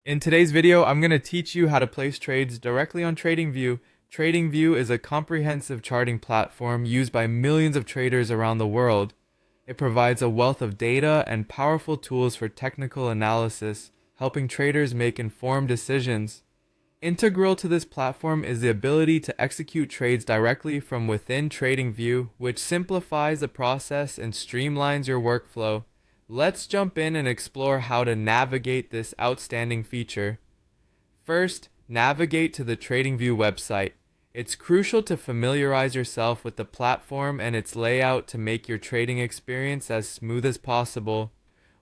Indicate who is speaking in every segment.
Speaker 1: In today's video, I'm going to teach you how to place trades directly on TradingView. TradingView is a comprehensive charting platform used by millions of traders around the world. It provides a wealth of data and powerful tools for technical analysis, helping traders make informed decisions. Integral to this platform is the ability to execute trades directly from within TradingView, which simplifies the process and streamlines your workflow. Let's jump in and explore how to navigate this outstanding feature. First, navigate to the TradingView website. It's crucial to familiarize yourself with the platform and its layout to make your trading experience as smooth as possible.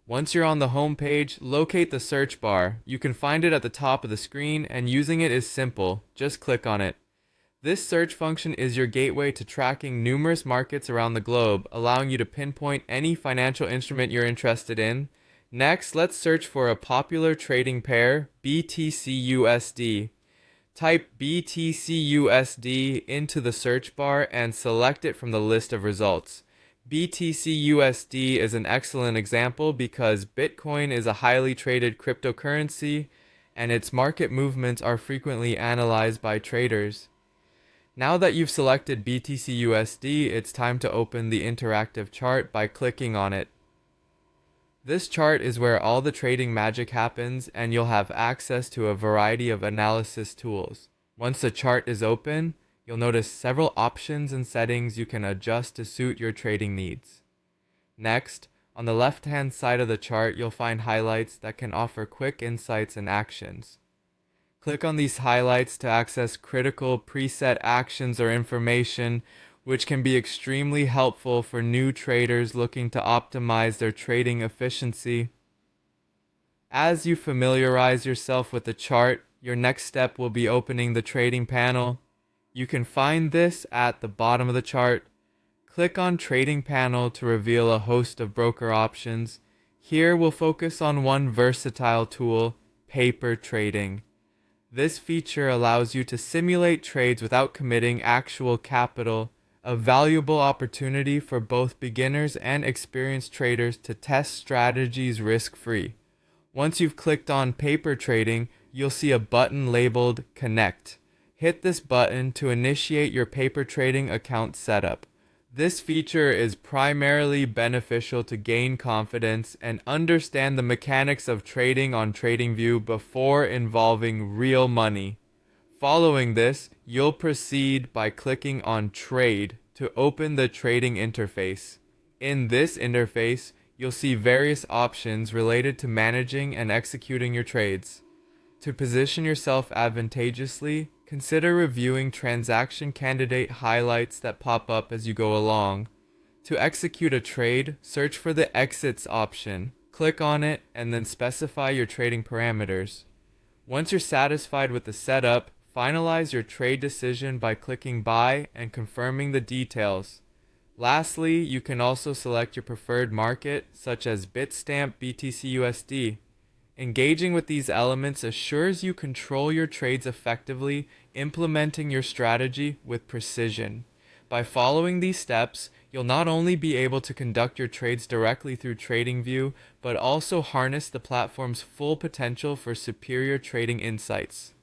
Speaker 1: Once you're on the home page, locate the search bar. You can find it at the top of the screen, and using it is simple. Just click on it. This search function is your gateway to tracking numerous markets around the globe, allowing you to pinpoint any financial instrument you're interested in. Next, let's search for a popular trading pair, BTC/USD. Type BTC/USD into the search bar and select it from the list of results. BTC/USD is an excellent example because Bitcoin is a highly traded cryptocurrency, and its market movements are frequently analyzed by traders. Now that you've selected BTC/USD, it's time to open the interactive chart by clicking on it. This chart is where all the trading magic happens, and you'll have access to a variety of analysis tools. Once the chart is open, you'll notice several options and settings you can adjust to suit your trading needs. Next, on the left-hand side of the chart, you'll find highlights that can offer quick insights and actions. Click on these highlights to access critical preset actions or information, which can be extremely helpful for new traders looking to optimize their trading efficiency. As you familiarize yourself with the chart, your next step will be opening the trading panel. You can find this at the bottom of the chart. Click on Trading Panel to reveal a host of broker options. Here we'll focus on one versatile tool, paper trading. This feature allows you to simulate trades without committing actual capital, a valuable opportunity for both beginners and experienced traders to test strategies risk-free. Once you've clicked on paper trading, you'll see a button labeled Connect. Hit this button to initiate your paper trading account setup. This feature is primarily beneficial to gain confidence and understand the mechanics of trading on TradingView before involving real money. Following this, you'll proceed by clicking on Trade to open the trading interface. In this interface, you'll see various options related to managing and executing your trades. To position yourself advantageously, consider reviewing transaction candidate highlights that pop up as you go along. To execute a trade, search for the Exits option. Click on it and then specify your trading parameters. Once you're satisfied with the setup, finalize your trade decision by clicking Buy and confirming the details. Lastly, you can also select your preferred market, such as Bitstamp BTC/USD. Engaging with these elements assures you control your trades effectively, implementing your strategy with precision. By following these steps, you'll not only be able to conduct your trades directly through TradingView, but also harness the platform's full potential for superior trading insights.